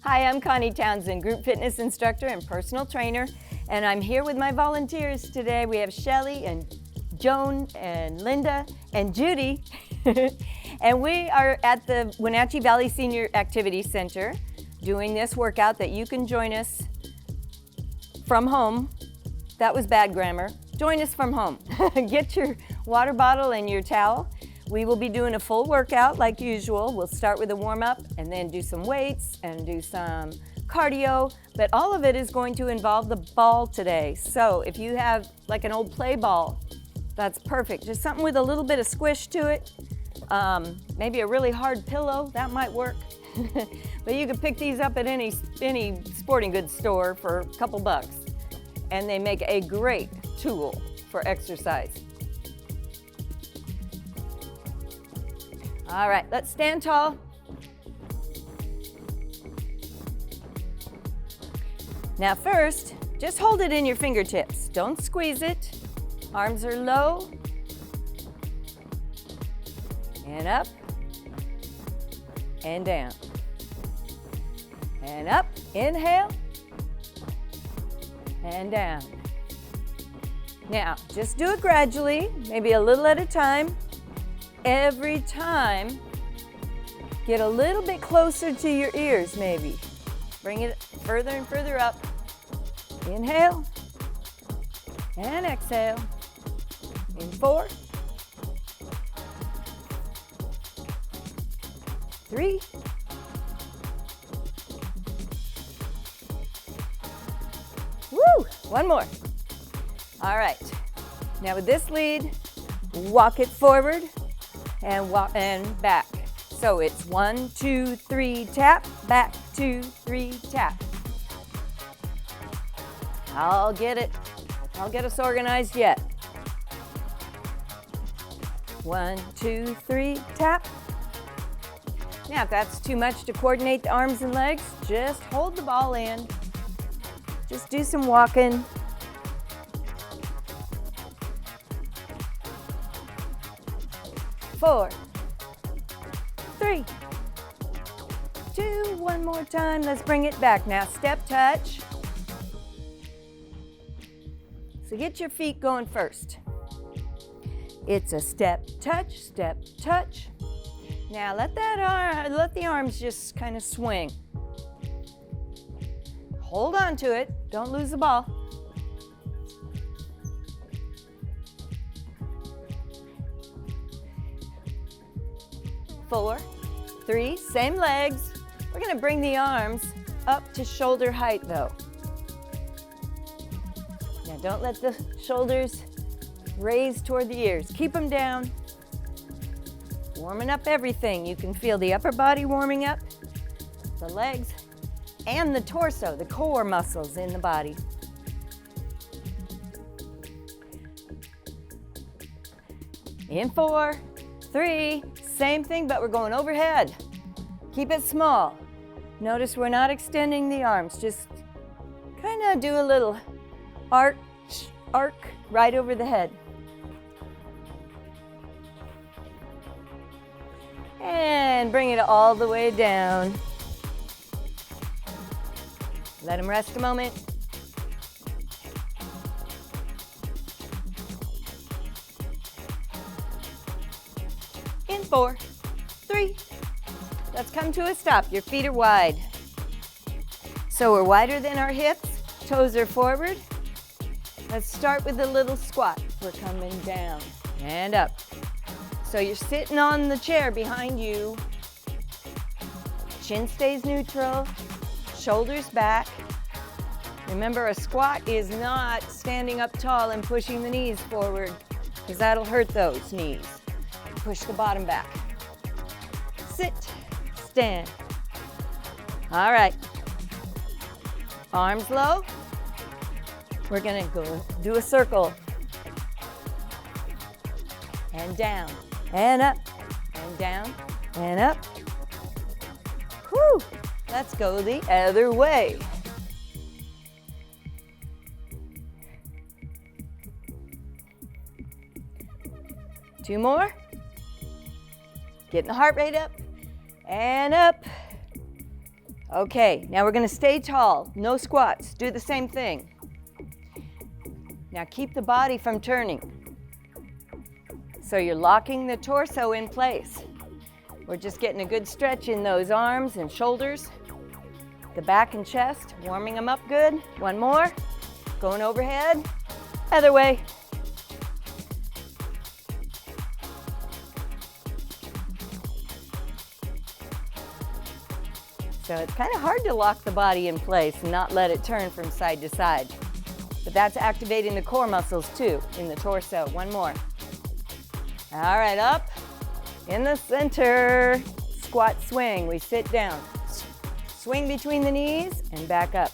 Hi, I'm Connie Townsend, group fitness instructor and personal trainer, and I'm here with my volunteers today. We have Shelly and Joan and Linda and Judy, and we are at the Wenatchee Valley Senior Activity Center doing this workout that you can join us from home. That was bad grammar. Join us from home. Get your water bottle and your towel. We will be doing a full workout like usual. We'll start with a warm-up and then do some weights and do some cardio, but all of it is going to involve the ball today. So if you have like an old play ball, that's perfect. Just something with a little bit of squish to it. Maybe a really hard pillow, that might work. But you can pick these up at any sporting goods store for a couple bucks. And they make a great tool for exercise. All right, let's stand tall. Now first, just hold it in your fingertips. Don't squeeze it. Arms are low. And up. And down. And up. Inhale. And down. Now, just do it gradually, maybe a little at a time. Every time, get a little bit closer to your ears, maybe. Bring it further and further up. Inhale and exhale. In 4, 3, 1 more. All right. Now with this lead, walk it forward and walk and back. So it's 1, 2, 3, tap, back, 2, 3, tap. I'll get us organized yet. 1, 2, 3, tap. Now if that's too much to coordinate the arms and legs, just hold the ball in. Just do some walking. 4, 3, 2, 1 more time. Let's bring it back. Now step touch. So get your feet going first. It's a step touch, step touch. Now let the arms just kind of swing. Hold on to it. Don't lose the ball. 4, 3, same legs. We're going to bring the arms up to shoulder height though. Now don't let the shoulders raise toward the ears. Keep them down. Warming up everything. You can feel the upper body warming up, the legs, and the torso, the core muscles in the body. In 4, 3, same thing, but we're going overhead. Keep it small. Notice we're not extending the arms, just kind of do a little arc right over the head. And bring it all the way down. Let them rest a moment. In 4, 3, let's come to a stop. Your feet are wide. So we're wider than our hips, toes are forward. Let's start with a little squat. We're coming down and up. So you're sitting on the chair behind you. Chin stays neutral, shoulders back. Remember, a squat is not standing up tall and pushing the knees forward, because that'll hurt those knees. Push the bottom back. Sit, stand. All right. Arms low. We're gonna go do a circle. And down, and up, and down, and up. Whew, let's go the other way. Two more. Getting the heart rate up, and up. Okay, now we're gonna stay tall, no squats. Do the same thing. Now keep the body from turning. So you're locking the torso in place. We're just getting a good stretch in those arms and shoulders, the back and chest, warming them up good. One more, going overhead, other way. So it's kind of hard to lock the body in place and not let it turn from side to side. But that's activating the core muscles too in the torso. One more. All right, up in the center. Squat swing. We sit down. Swing between the knees and back up.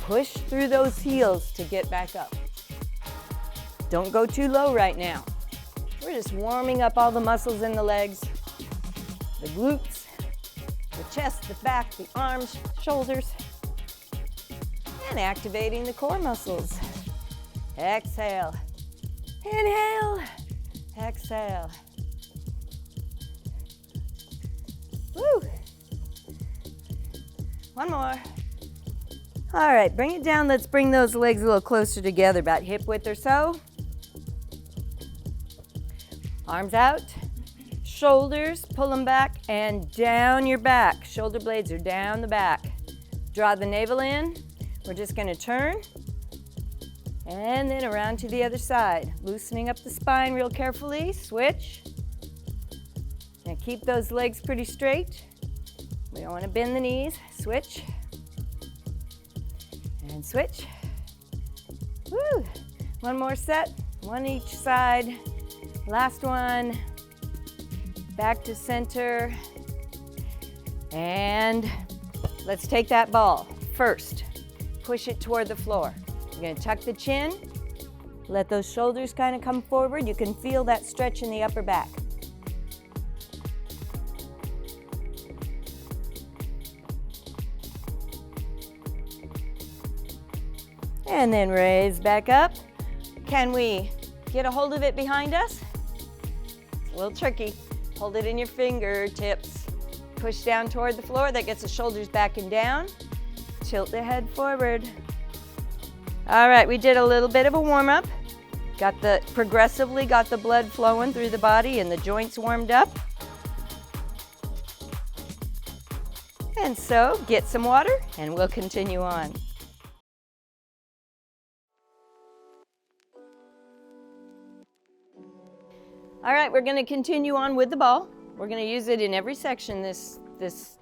Push through those heels to get back up. Don't go too low right now. We're just warming up all the muscles in the legs, the glutes, the chest, the back, the arms, shoulders, and activating the core muscles. Exhale, inhale, exhale. Woo! One more. All right, bring it down. Let's bring those legs a little closer together, about hip width or so. Arms out. Shoulders, pull them back and down your back. Shoulder blades are down the back. Draw the navel in. We're just going to turn and then around to the other side. Loosening up the spine real carefully. Switch. Now keep those legs pretty straight. We don't want to bend the knees. Switch. And switch. Woo! One more set. One each side. Last one. Back to center, and let's take that ball. First, push it toward the floor. You're gonna tuck the chin, let those shoulders kind of come forward. You can feel that stretch in the upper back. And then raise back up. Can we get a hold of it behind us? It's a little tricky. Hold it in your fingertips. Push down toward the floor. That gets the shoulders back and down. Tilt the head forward. All right, we did a little bit of a warm-up. Progressively got the blood flowing through the body and the joints warmed up. And so, get some water and we'll continue on. All right, we're going to continue on with the ball. We're going to use it in every section this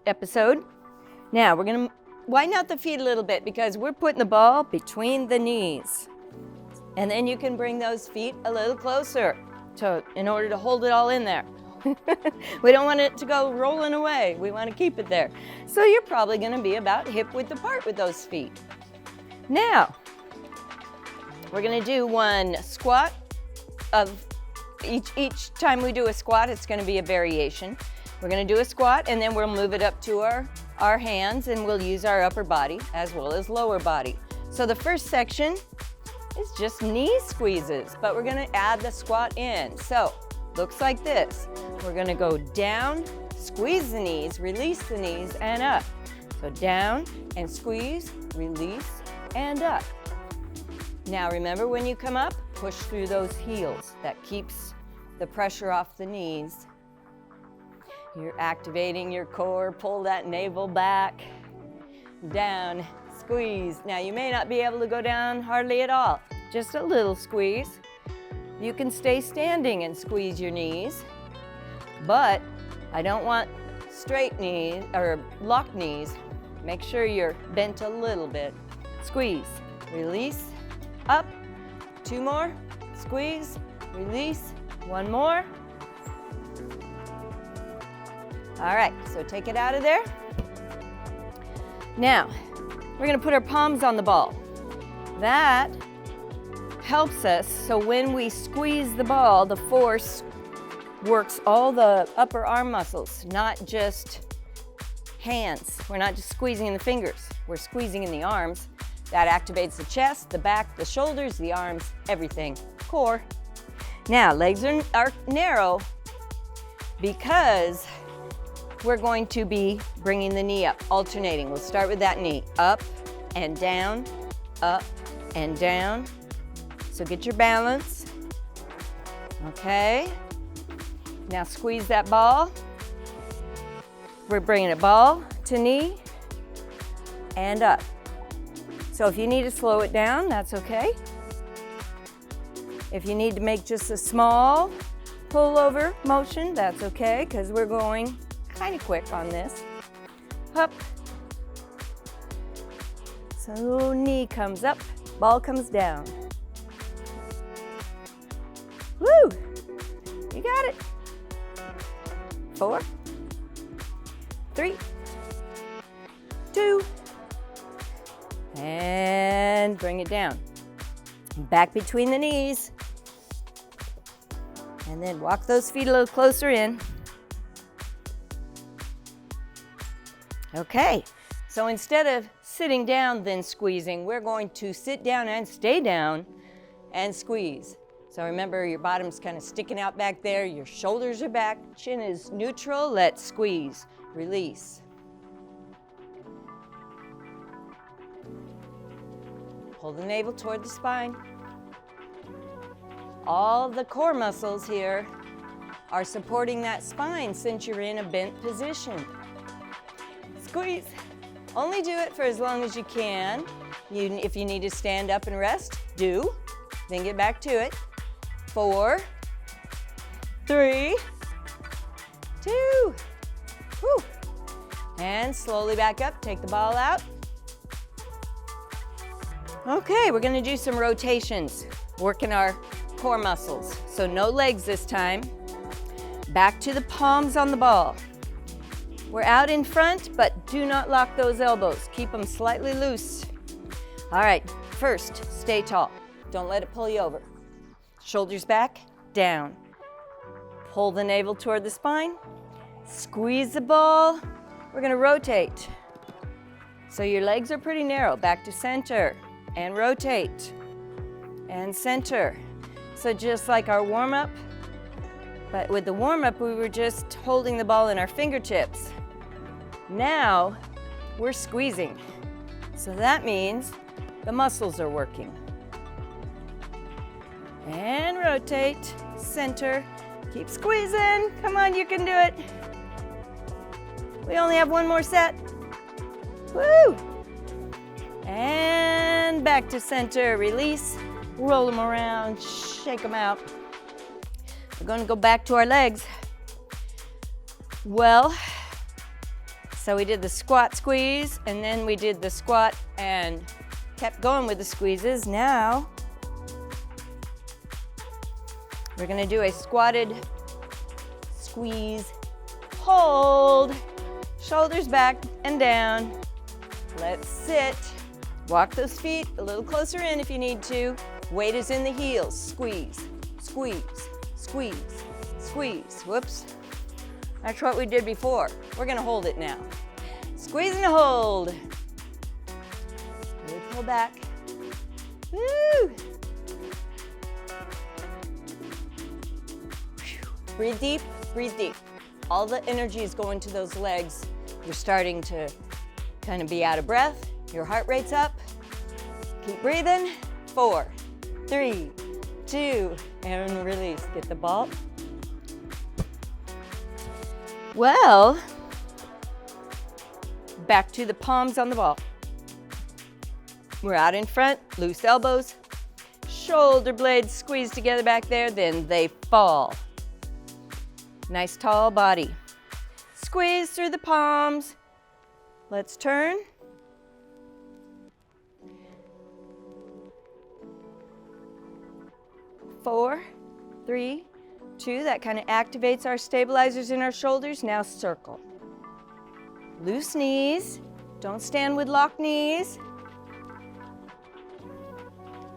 episode. Now, we're going to widen out the feet a little bit because we're putting the ball between the knees. And then you can bring those feet a little closer in order to hold it all in there. We don't want it to go rolling away. We want to keep it there. So you're probably going to be about hip width apart with those feet. Now, we're going to do one squat of each time we do a squat, it's going to be a variation. We're going to do a squat and then we'll move it up to our hands and we'll use our upper body as well as lower body. So the first section is just knee squeezes, but we're going to add the squat in. So looks like this. We're going to go down, squeeze the knees, release the knees, and up. So down and squeeze, release, and up. Now remember, when you come up, push through those heels. That keeps the pressure off the knees. You're activating your core. Pull that navel back. Down, squeeze. Now you may not be able to go down hardly at all. Just a little squeeze. You can stay standing and squeeze your knees, but I don't want straight knees or locked knees. Make sure you're bent a little bit. Squeeze, release, up. Two more. Squeeze, release. One more. All right, so take it out of there. Now, we're going to put our palms on the ball. That helps us, so when we squeeze the ball, the force works all the upper arm muscles, not just hands. We're not just squeezing in the fingers. We're squeezing in the arms. That activates the chest, the back, the shoulders, the arms, everything. Core. Now, legs are narrow because we're going to be bringing the knee up, alternating. We'll start with that knee, up and down, up and down. So get your balance. Okay. Now squeeze that ball. We're bringing it ball to knee and up. So if you need to slow it down, that's okay. If you need to make just a small pullover motion, that's okay, because we're going kind of quick on this. Up. So knee comes up, ball comes down. Woo! You got it. 4, 3, 2, and bring it down. Back between the knees. And then walk those feet a little closer in. Okay, so instead of sitting down then squeezing, we're going to sit down and stay down and squeeze. So remember, your bottom's kind of sticking out back there, your shoulders are back, chin is neutral, let's squeeze, release. Pull the navel toward the spine. All the core muscles here are supporting that spine since you're in a bent position. Squeeze. Only do it for as long as you can. If you need to stand up and rest, do. Then get back to it. 4, 3, 2. Whew. And slowly back up. Take the ball out. Okay, we're going to do some rotations, working our core muscles. So no legs this time. Back to the palms on the ball. We're out in front, but do not lock those elbows. Keep them slightly loose. All right, first, stay tall. Don't let it pull you over. Shoulders back, down. Pull the navel toward the spine. Squeeze the ball. We're gonna rotate. So your legs are pretty narrow. Back to center and rotate and center. So just like our warm-up, but with the warm-up, we were just holding the ball in our fingertips. Now, we're squeezing. So that means the muscles are working. And rotate, center, keep squeezing. Come on, you can do it. We only have one more set. Woo! And back to center, release, roll them around, shake them out. We're going to go back to our legs. Well, so we did the squat squeeze, and then we did the squat and kept going with the squeezes. Now, we're going to do a squatted squeeze, hold, shoulders back and down. Let's sit. Walk those feet a little closer in if you need to. Weight is in the heels. Squeeze, squeeze, squeeze, squeeze. Whoops. That's what we did before. We're going to hold it now. Squeeze and hold. Really pull back. Woo! Breathe deep, breathe deep. All the energy is going to those legs. You're starting to kind of be out of breath. Your heart rate's up. Keep breathing. 4, 3, 2, and release. Get the ball. Well, back to the palms on the ball. We're out in front, loose elbows. Shoulder blades squeeze together back there, then they fall. Nice tall body. Squeeze through the palms. Let's turn. Four, 3, 2. That kind of activates our stabilizers in our shoulders. Now circle. Loose knees. Don't stand with locked knees.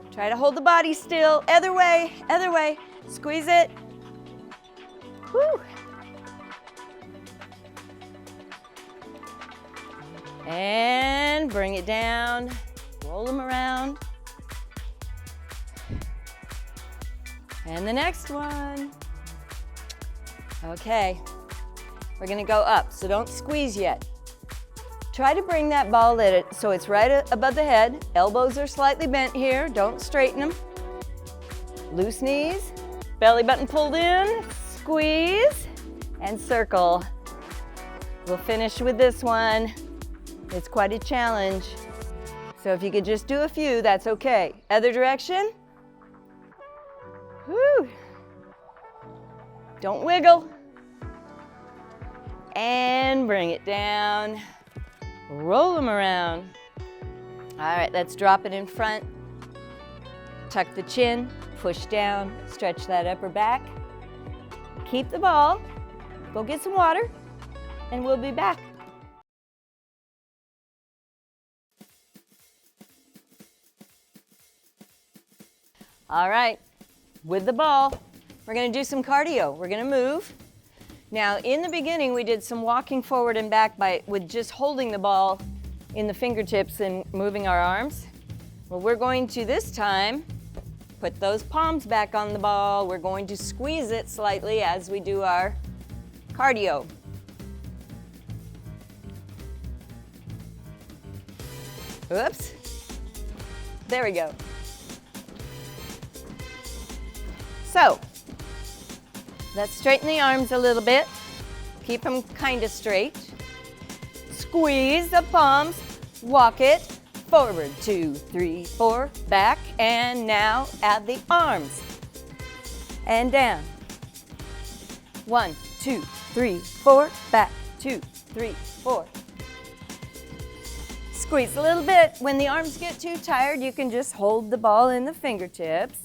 Try to hold the body still. Other way, other way. Squeeze it. Woo. And bring it down. Roll them around. And the next one. Okay. We're gonna go up, so don't squeeze yet. Try to bring that ball so it's right above the head. Elbows are slightly bent here, don't straighten them. Loose knees, belly button pulled in, squeeze, and circle. We'll finish with this one. It's quite a challenge. So if you could just do a few, that's okay. Other direction. Woo. Don't wiggle. And bring it down. Roll them around. All right, let's drop it in front. Tuck the chin, push down, stretch that upper back. Keep the ball. Go get some water, and we'll be back. All right, with the ball, we're gonna do some cardio. We're gonna move. Now, in the beginning, we did some walking forward and back with just holding the ball in the fingertips and moving our arms. Well, we're going to, this time, put those palms back on the ball. We're going to squeeze it slightly as we do our cardio. Oops. There we go. So, let's straighten the arms a little bit. Keep them kind of straight. Squeeze the palms. Walk it. Forward, 2, 3, 4. Back. And now add the arms. And down. 1, 2, 3, 4. Back. 2, 3, 4. Squeeze a little bit. When the arms get too tired, you can just hold the ball in the fingertips.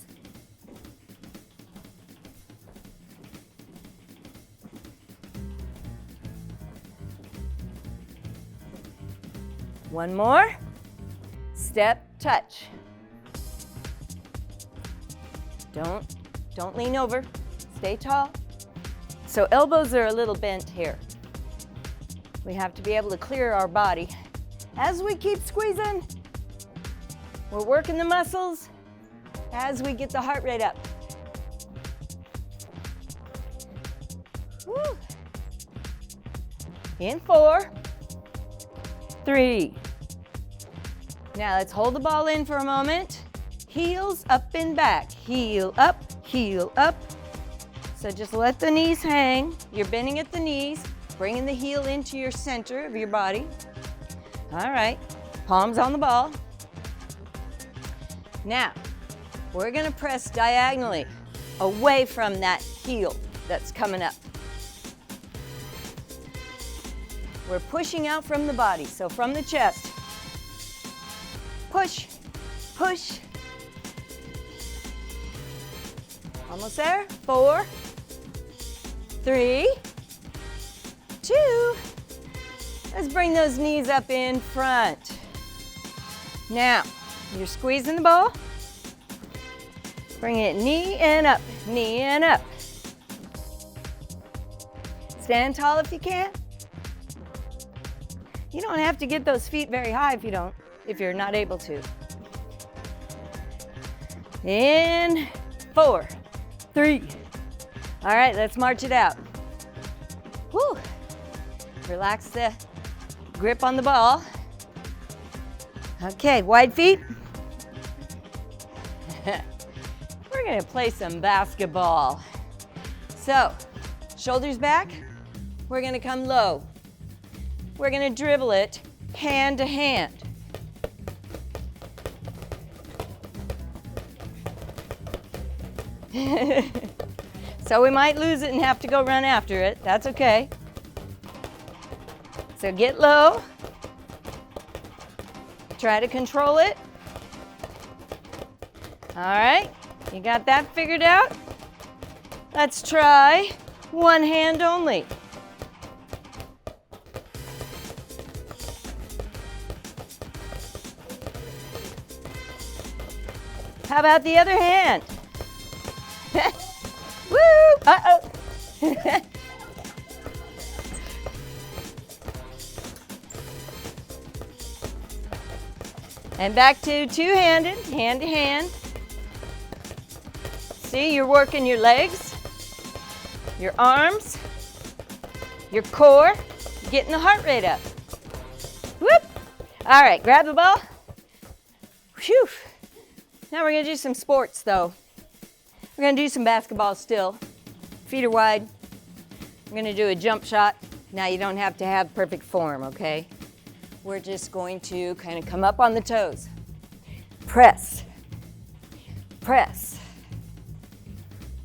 One more. Step, touch. Don't lean over. Stay tall. So elbows are a little bent here. We have to be able to clear our body. As we keep squeezing, we're working the muscles as we get the heart rate up. Woo. In 4, 3. Now let's hold the ball in for a moment. Heels up and back. Heel up, heel up. So just let the knees hang. You're bending at the knees, bringing the heel into your center of your body. All right, palms on the ball. Now, we're gonna press diagonally away from that heel that's coming up. We're pushing out from the body, so from the chest. Push, push. Almost there. 4, 3, 2. Let's bring those knees up in front. Now, you're squeezing the ball. Bring it knee and up, knee and up. Stand tall if you can. You don't have to get those feet very high if you're not able to. In 4, 3. All right, let's march it out. Woo. Relax the grip on the ball. Okay, wide feet. We're gonna play some basketball. So, shoulders back. We're gonna come low. We're gonna dribble it hand to hand. So we might lose it and have to go run after it. That's okay. So get low. Try to control it. All right, you got that figured out? Let's try one hand only. How about the other hand? Woo! Uh-oh. And back to two-handed, hand to hand. See, you're working your legs, your arms, your core, getting the heart rate up. Whoop. All right, grab the ball. Whew. Now we're gonna do some sports though. We're gonna do some basketball still. Feet are wide. We're gonna do a jump shot. Now you don't have to have perfect form, okay? We're just going to kind of come up on the toes. Press, press.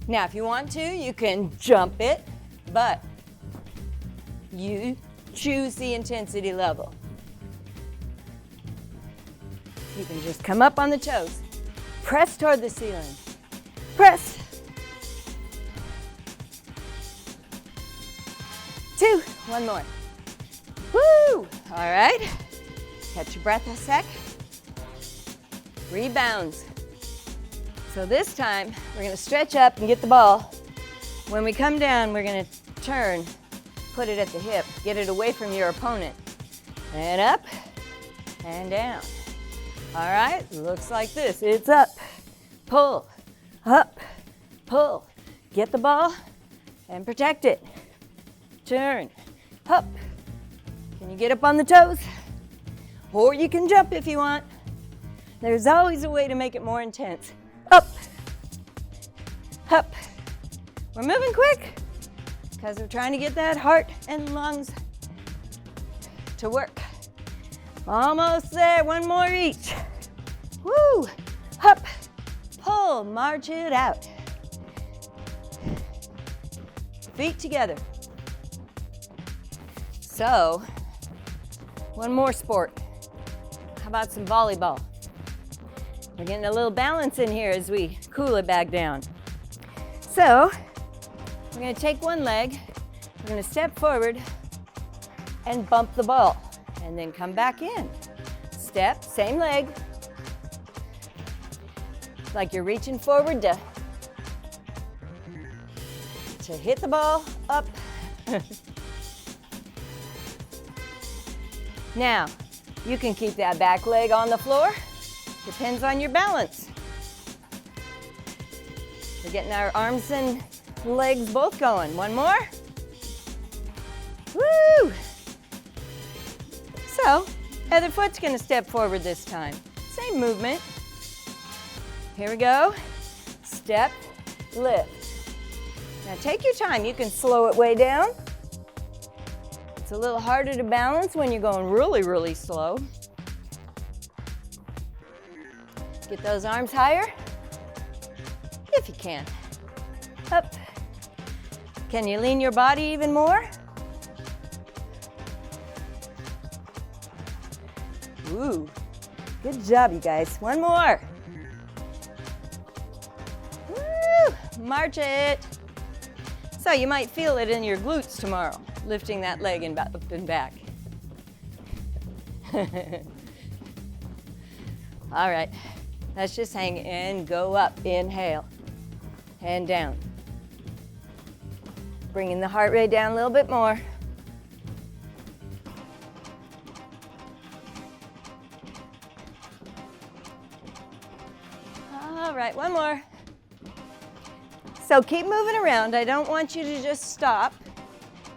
Now if you want to, you can jump it, but you choose the intensity level. You can just come up on the toes. Press toward the ceiling. Press. 2, one more. Woo! All right. Catch your breath a sec. Rebounds. So this time, we're gonna stretch up and get the ball. When we come down, we're gonna turn, put it at the hip, get it away from your opponent. And up, and down. All right, looks like this. It's up, pull, up, pull. Get the ball and protect it. Turn, up. Can you get up on the toes? Or you can jump if you want. There's always a way to make it more intense. Up, up. We're moving quick because we're trying to get that heart and lungs to work. Almost there, one more each. Woo, up, pull, march it out. Feet together. So, one more sport. How about some volleyball? We're getting a little balance in here as we cool it back down. So, we're gonna take one leg, we're gonna step forward and bump the ball, and then come back in. Step, same leg. Like you're reaching forward to hit the ball up. Now, you can keep that back leg on the floor. Depends on your balance. We're getting our arms and legs both going. One more. Woo! So, other foot's gonna step forward this time. Same movement. Here we go. Step, lift. Now take your time. You can slow it way down. It's a little harder to balance when you're going really, really slow. Get those arms higher, if you can. Up. Can you lean your body even more? Ooh, good job, you guys. One more. Woo, march it. So you might feel it in your glutes tomorrow, lifting that leg and up and back. All right. Let's just hang and go up. Inhale and down. Bringing the heart rate down a little bit more. All right, one more. So keep moving around. I don't want you to just stop.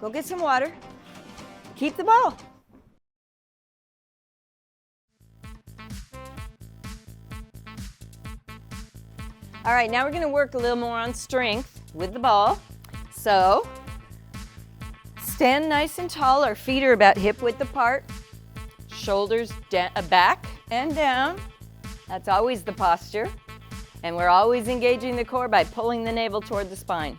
Go get some water. Keep the ball. All right, now we're gonna work a little more on strength with the ball. So, stand nice and tall. Our feet are about hip width apart. Shoulders back and down. That's always the posture. And we're always engaging the core by pulling the navel toward the spine.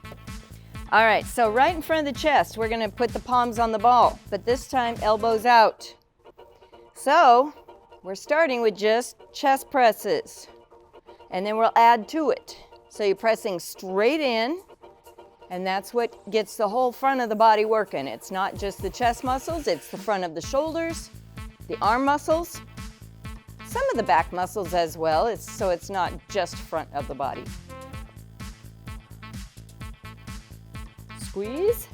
All right, so right in front of the chest, we're gonna put the palms on the ball, but this time elbows out. So, we're starting with just chest presses. And then we'll add to it. So you're pressing straight in, and that's what gets the whole front of the body working. It's not just the chest muscles, it's the front of the shoulders, the arm muscles, some of the back muscles as well, so it's not just front of the body. Squeeze,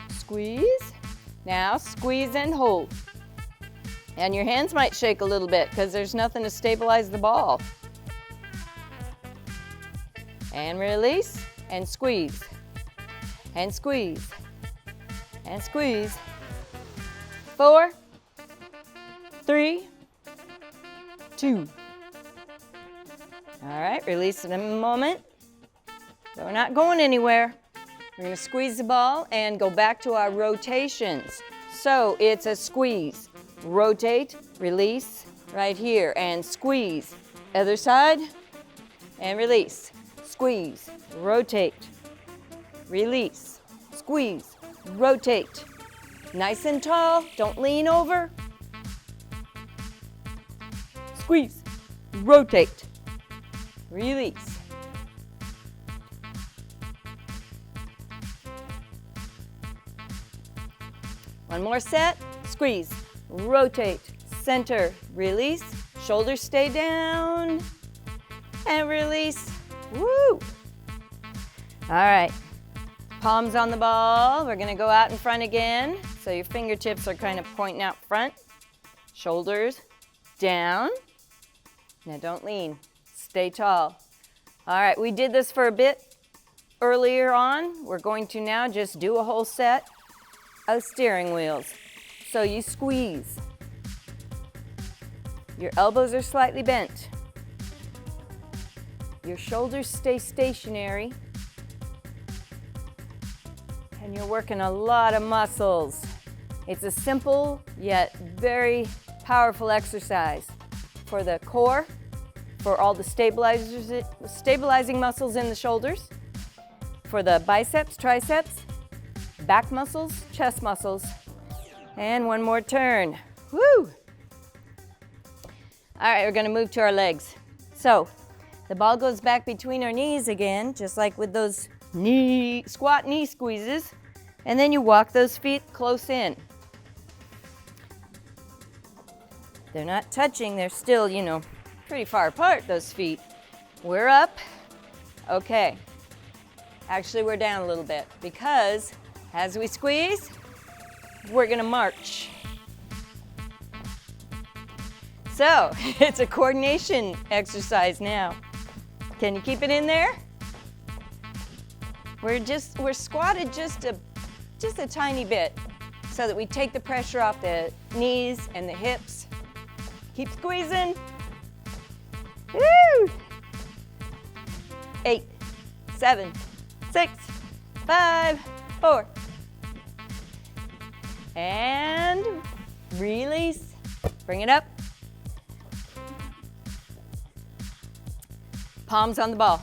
squeeze. Now squeeze and hold. And your hands might shake a little bit because there's nothing to stabilize the ball. And release, and squeeze, and squeeze, and squeeze. 4, 3, 2. All right, release in a moment. So we're not going anywhere. We're going to squeeze the ball and go back to our rotations. So it's a squeeze, rotate, release, right here, and squeeze. Other side, and release. Squeeze, rotate, release, squeeze, rotate. Nice and tall, don't lean over. Squeeze, rotate, release. One more set, squeeze, rotate, center, release, shoulders stay down, and release. Woo! All right, palms on the ball. We're gonna go out in front again. So your fingertips are kind of pointing out front, shoulders down. Now don't lean, stay tall. All right, we did this for a bit earlier on. We're going to now just do a whole set of steering wheels. So you squeeze. Your elbows are slightly bent. Your shoulders stay stationary. And you're working a lot of muscles. It's a simple yet very powerful exercise for the core, for all the stabilizing muscles in the shoulders, for the biceps, triceps, back muscles, chest muscles, and one more turn. Woo! All right, we're gonna move to our legs. So the ball goes back between our knees again, just like with those squat knee squeezes, and then you walk those feet close in. They're not touching, they're still, pretty far apart, those feet. We're up. Okay. Actually, we're down a little bit because as we squeeze, we're gonna march. So, it's a coordination exercise now. Can you keep it in there? We're squatted just a tiny bit so that we take the pressure off the knees and the hips. Keep squeezing. Woo! 8, 7, 6, 5, 4. And release. Bring it up. Palms on the ball.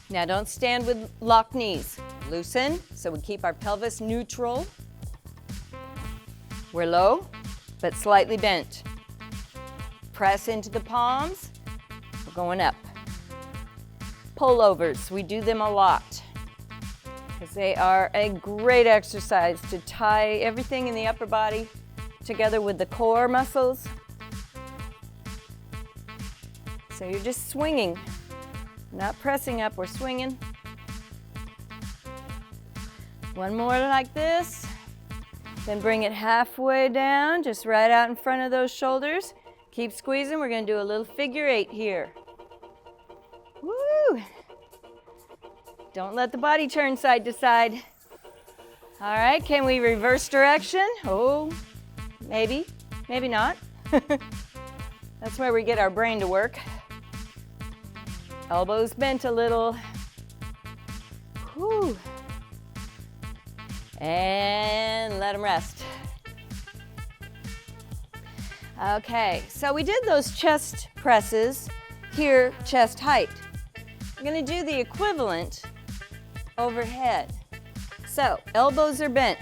Now don't stand with locked knees. Loosen so we keep our pelvis neutral. We're low, but slightly bent. Press into the palms. We're going up. Pullovers, we do them a lot because they are a great exercise to tie everything in the upper body together with the core muscles. So you're just swinging, not pressing up, we're swinging. One more like this, then bring it halfway down, just right out in front of those shoulders. Keep squeezing, we're gonna do a little figure 8 here. Woo! Don't let the body turn side to side. All right, can we reverse direction? Oh, maybe, maybe not. That's where we get our brain to work. Elbows bent a little. Whew. And let them rest. Okay, so we did those chest presses here, chest height. We're gonna do the equivalent overhead. So, elbows are bent.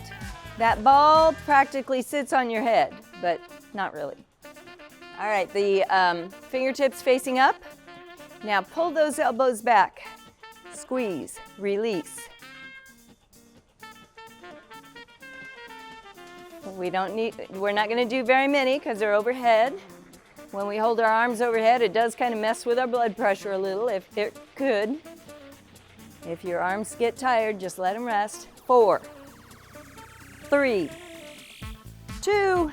That ball practically sits on your head, but not really. All right, the fingertips facing up. Now pull those elbows back. Squeeze, release. We're not gonna do very many because they're overhead. When we hold our arms overhead, it does kind of mess with our blood pressure a little, if it could. If your arms get tired, just let them rest. 4, 3, 2,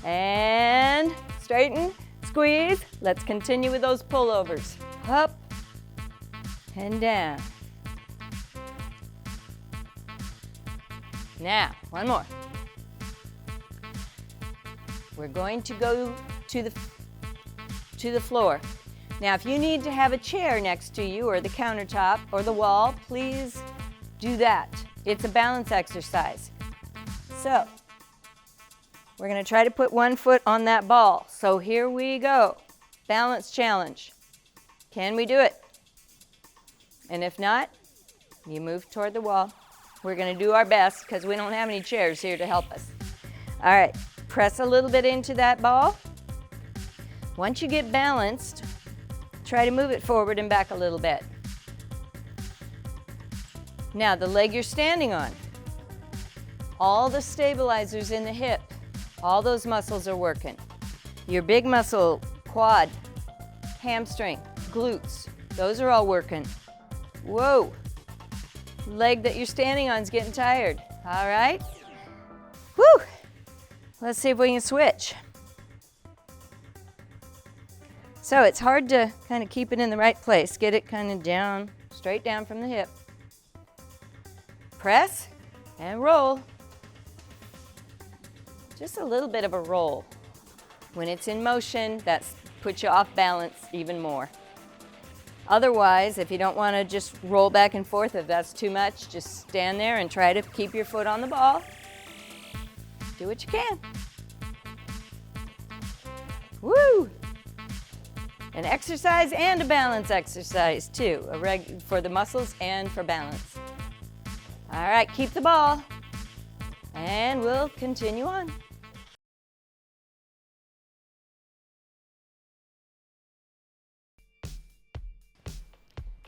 and straighten, squeeze. Let's continue with those pullovers. Up and down. Now, one more. We're going to go to the floor. Now, if you need to have a chair next to you or the countertop or the wall, please do that. It's a balance exercise. So, we're going to try to put one foot on that ball. So here we go. Balance challenge. Can we do it? And if not, you move toward the wall. We're going to do our best because we don't have any chairs here to help us. All right, press a little bit into that ball. Once you get balanced, try to move it forward and back a little bit. Now, the leg you're standing on, all the stabilizers in the hip, all those muscles are working. Your big muscle, quad, hamstring, glutes, those are all working. Whoa, leg that you're standing on is getting tired. All right, whew. Let's see if we can switch. So it's hard to kind of keep it in the right place. Get it kind of down, straight down from the hip. Press and roll. Just a little bit of a roll. When it's in motion, that puts you off balance even more. Otherwise, if you don't want to just roll back and forth, if that's too much, just stand there and try to keep your foot on the ball. Do what you can. Woo! An exercise and a balance exercise too, for the muscles and for balance. All right, keep the ball, and we'll continue on.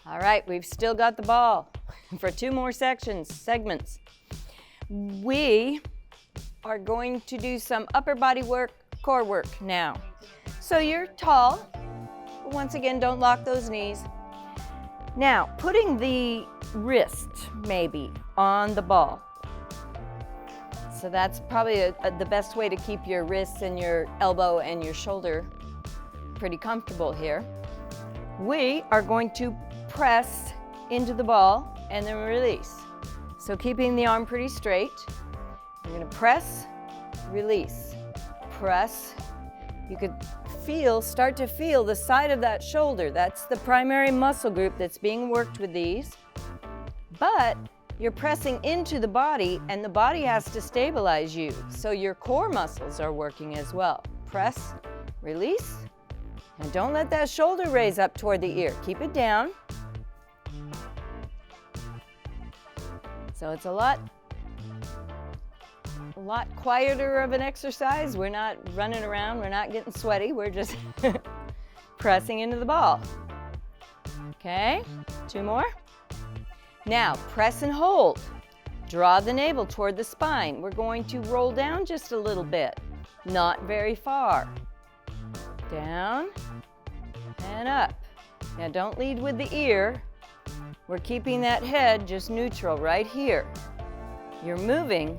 All right, we've still got the ball for 2 more segments. We are going to do some upper body work, core work now. So you're tall. Once again, don't lock those knees. Now, putting the wrist maybe on the ball. So that's probably the best way to keep your wrists and your elbow and your shoulder pretty comfortable here. We are going to press into the ball and then release. So keeping the arm pretty straight, you're going to press, release, press. You could start to feel the side of that shoulder. That's the primary muscle group that's being worked with these. But you're pressing into the body, and the body has to stabilize you. So your core muscles are working as well. Press, release, and don't let that shoulder raise up toward the ear. Keep it down. So it's a lot quieter of an exercise. We're not running around, we're not getting sweaty, we're just pressing into the ball. Okay, 2 more. Now, press and hold. Draw the navel toward the spine. We're going to roll down just a little bit, not very far. Down and up. Now, don't lead with the ear. We're keeping that head just neutral right here. You're moving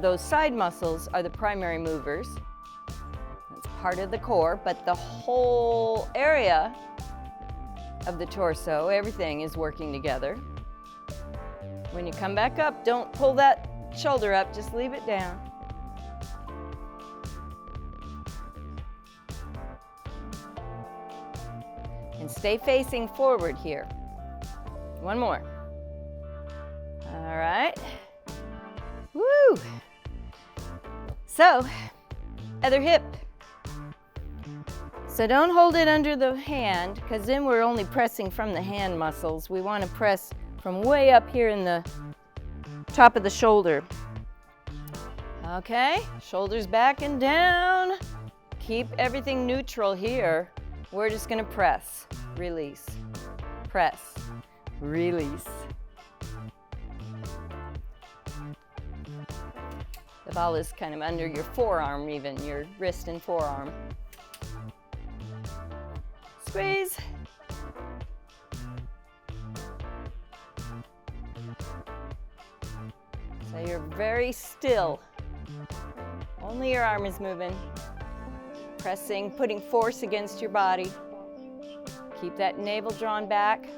those side muscles are the primary movers. That's part of the core, but the whole area of the torso, everything is working together. When you come back up, don't pull that shoulder up, just leave it down. And stay facing forward here. 1 more. All right. Woo! So, other hip. So don't hold it under the hand, because then we're only pressing from the hand muscles. We want to press from way up here in the top of the shoulder. Okay, shoulders back and down. Keep everything neutral here. We're just going to press, release, press, release. The ball is kind of under your forearm even, your wrist and forearm. Squeeze. So you're very still. Only your arm is moving. Pressing, putting force against your body. Keep that navel drawn back.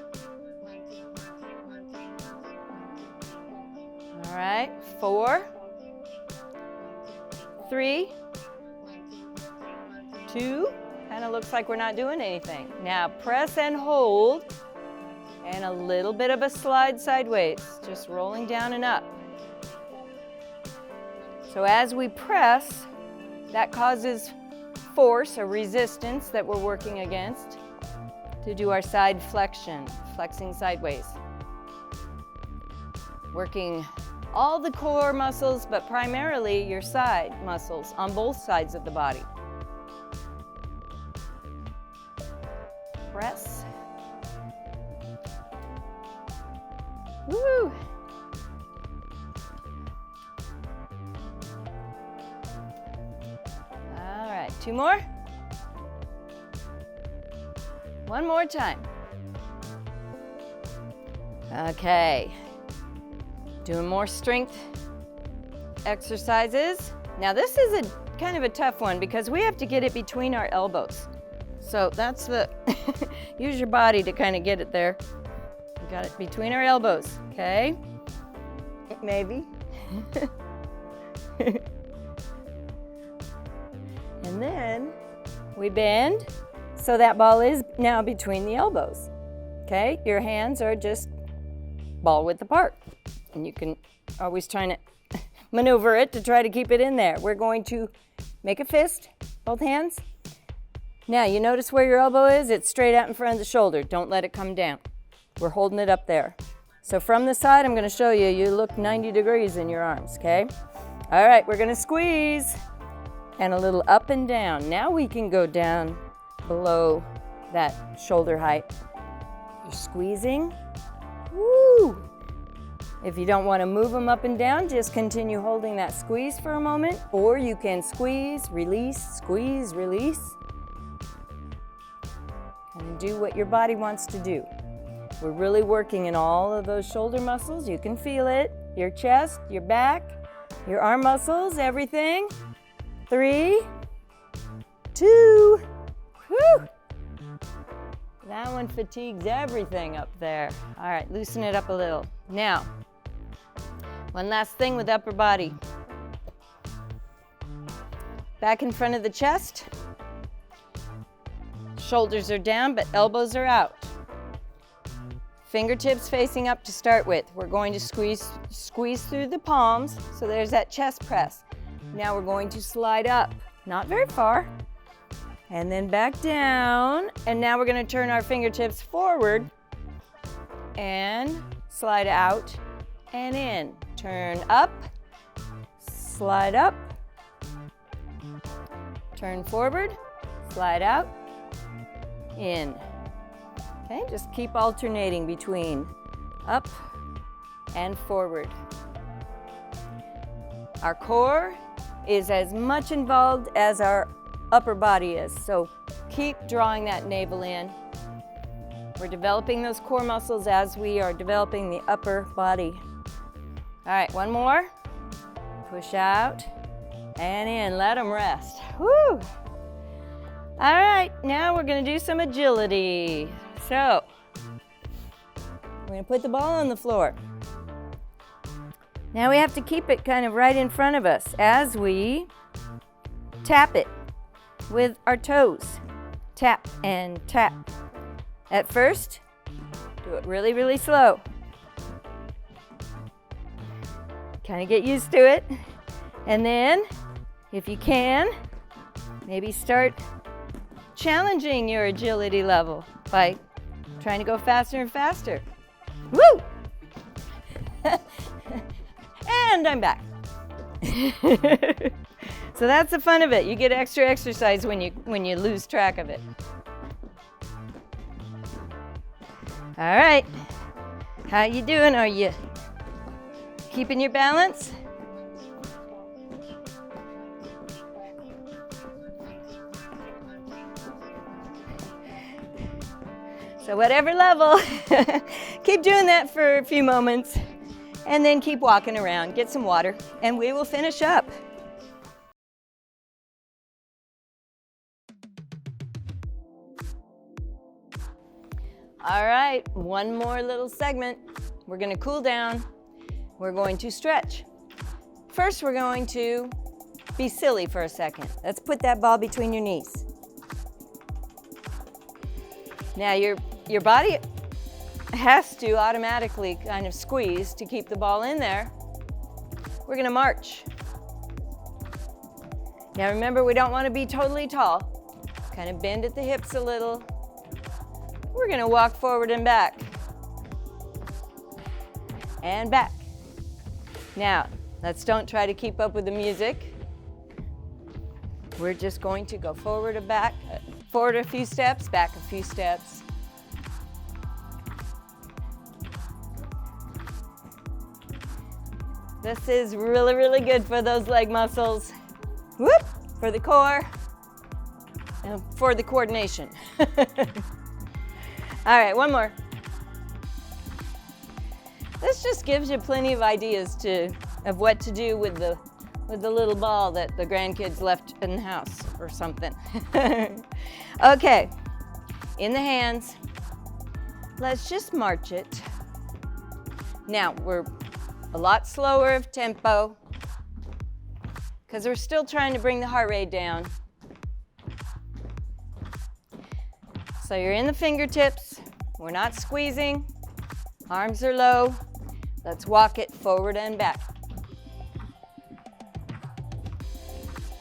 All right, 4, 3, 2, kind of looks like we're not doing anything. Now press and hold, and a little bit of a slide sideways, just rolling down and up. So as we press, that causes force or resistance that we're working against to do our side flexion, flexing sideways. Working all the core muscles, but primarily your side muscles on both sides of the body. Press. Woo! All right, 2 more. 1 more time. Okay. Doing more strength exercises. Now this is a kind of a tough one because we have to get it between our elbows. So that's the, use your body to kind of get it there. We got it between our elbows, okay? Maybe. And then we bend so that ball is now between the elbows, okay? Your hands are just ball width apart. And you can always try to maneuver it to try to keep it in there. We're going to make a fist, both hands. Now, you notice where your elbow is? It's straight out in front of the shoulder. Don't let it come down. We're holding it up there. So from the side, I'm going to show you, you look 90 degrees in your arms, okay? All right, we're going to squeeze and a little up and down. Now we can go down below that shoulder height. You're squeezing. Woo! If you don't want to move them up and down, just continue holding that squeeze for a moment, or you can squeeze, release, and do what your body wants to do. We're really working in all of those shoulder muscles. You can feel it, your chest, your back, your arm muscles, everything. 3, 2, whew. That one fatigues everything up there. All right, loosen it up a little. Now, one last thing with upper body. Back in front of the chest. Shoulders are down, but elbows are out. Fingertips facing up to start with. We're going to squeeze through the palms, so there's that chest press. Now we're going to slide up, not very far, and then back down. And now we're going to turn our fingertips forward and slide out and in. Turn up, slide up, turn forward, slide out, in. Okay, just keep alternating between up and forward. Our core is as much involved as our upper body is, so keep drawing that navel in. We're developing those core muscles as we are developing the upper body. All right, one more. Push out and in. Let them rest. Woo! All right, now we're going to do some agility. So, we're going to put the ball on the floor. Now we have to keep it kind of right in front of us as we tap it with our toes. Tap and tap. At first, do it really, really slow. Kind of get used to it. And then, if you can, maybe start challenging your agility level by trying to go faster and faster. Woo! And I'm back. So that's the fun of it. You get extra exercise when you lose track of it. All right. How you doing? Are you keeping your balance? So whatever level, keep doing that for a few moments and then keep walking around. Get some water and we will finish up. All right, one more little segment. We're gonna cool down. we're going to stretch. First, we're going to be silly for a second. Let's put that ball between your knees. Now, your body has to automatically kind of squeeze to keep the ball in there. We're going to march. Now, remember, we don't want to be totally tall. Kind of bend at the hips a little. We're going to walk forward and back. And back. Now, don't try to keep up with the music. We're just going to go forward and back, forward a few steps, back a few steps. This is really, really good for those leg muscles. Whoop, for the core, and for the coordination. All right, one more. This just gives you plenty of ideas of what to do with the little ball that the grandkids left in the house or something. Okay, in the hands. Let's just march it. Now, we're a lot slower of tempo because we're still trying to bring the heart rate down. So you're in the fingertips. We're not squeezing. Arms are low. Let's walk it forward and back.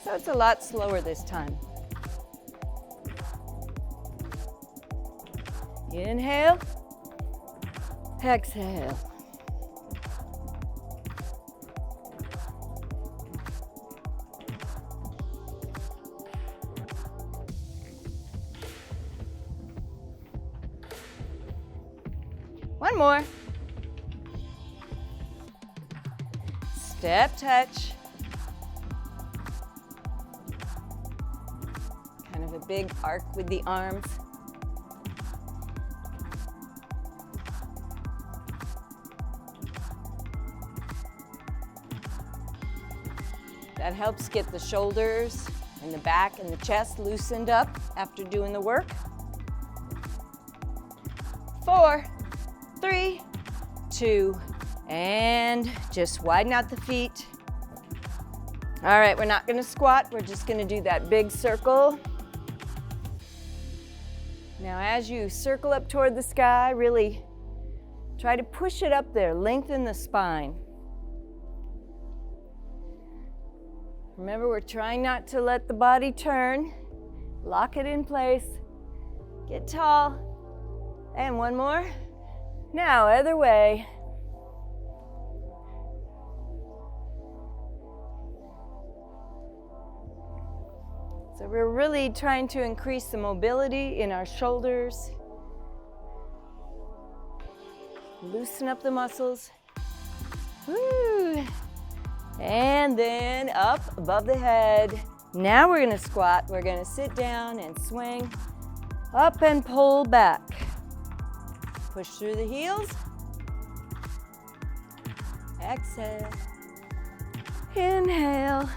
So it's a lot slower this time. Inhale, exhale. One more. Step touch. Kind of a big arc with the arms. That helps get the shoulders and the back and the chest loosened up after doing the work. 4, 3, 2, and just widen out the feet. All right, we're not gonna squat, we're just gonna do that big circle. Now as you circle up toward the sky, really try to push it up there, lengthen the spine. Remember, we're trying not to let the body turn. Lock it in place, get tall, and one more. Now, other way. So we're really trying to increase the mobility in our shoulders. Loosen up the muscles. Woo! And then up above the head. Now we're gonna squat. We're gonna sit down and swing up and pull back. Push through the heels. Exhale. Inhale.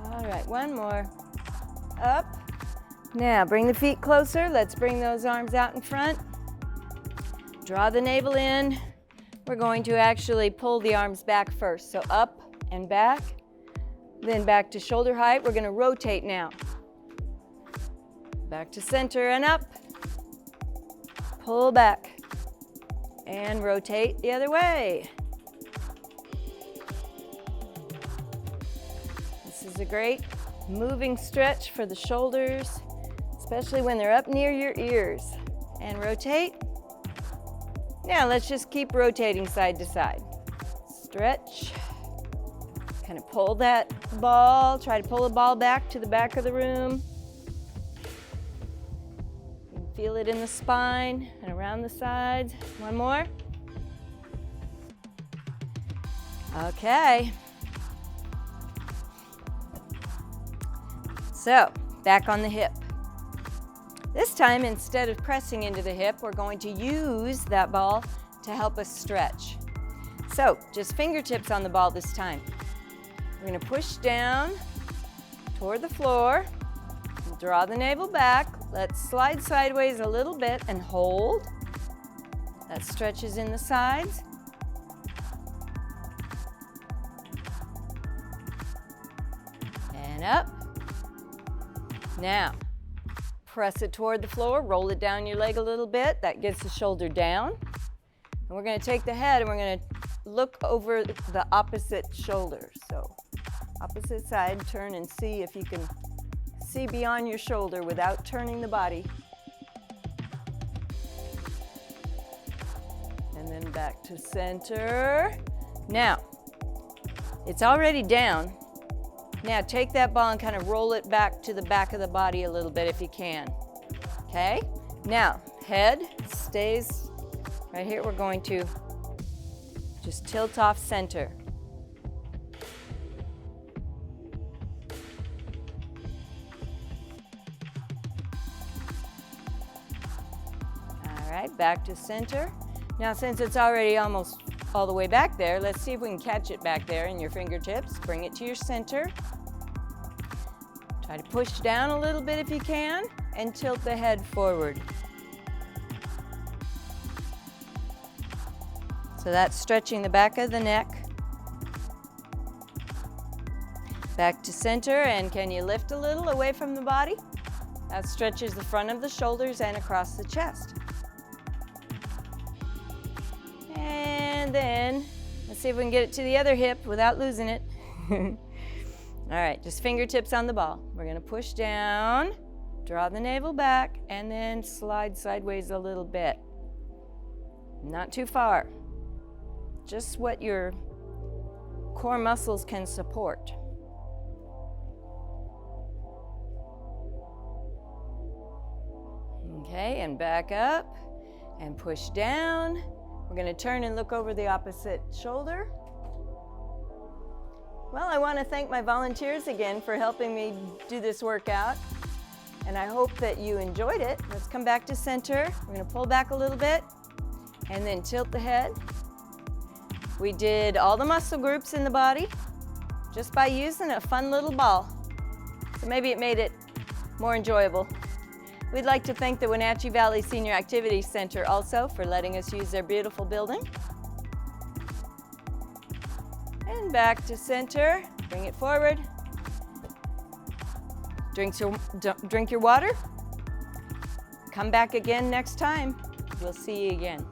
All right, one more. Up. Now bring the feet closer. Let's bring those arms out in front. Draw the navel in. We're going to actually pull the arms back first. So up and back. Then back to shoulder height. We're going to rotate now. Back to center and up. Pull back. And rotate the other way. This is a great moving stretch for the shoulders, especially when they're up near your ears. And rotate. Now let's just keep rotating side to side. Stretch. Kind of pull that ball, try to pull the ball back to the back of the room. You can feel it in the spine and around the sides. One more. Okay. So, back on the hip. This time, instead of pressing into the hip, we're going to use that ball to help us stretch. So, just fingertips on the ball this time. We're going to push down toward the floor, Draw the navel back. Let's slide sideways a little bit and hold. That stretches in the sides. And up. Now, press it toward the floor, roll it down your leg a little bit. That gets the shoulder down. And we're going to take the head and we're going to look over the opposite shoulder. So, opposite side, turn and see if you can see beyond your shoulder without turning the body. And then back to center. Now, it's already down. Now take that ball and kind of roll it back to the back of the body a little bit if you can. Okay? Now, head stays right here. We're going to just tilt off center. All right, back to center. Now, since it's already almost all the way back there, let's see if we can catch it back there in your fingertips. Bring it to your center. Try to push down a little bit if you can, and tilt the head forward. So that's stretching the back of the neck. Back to center, and can you lift a little away from the body? That stretches the front of the shoulders and across the chest. And then, let's see if we can get it to the other hip without losing it. All right, just fingertips on the ball. We're gonna push down, draw the navel back, and then slide sideways a little bit. Not too far. Just what your core muscles can support. Okay, and back up, and push down. We're gonna turn and look over the opposite shoulder. Well, I want to thank my volunteers again for helping me do this workout, and I hope that you enjoyed it. Let's come back to center. We're going to pull back a little bit and then tilt the head. We did all the muscle groups in the body just by using a fun little ball. So maybe it made it more enjoyable. We'd like to thank the Wenatchee Valley Senior Activities Center also for letting us use their beautiful building. And back to center, bring it forward. Drink your water. Come back again next time. We'll see you again.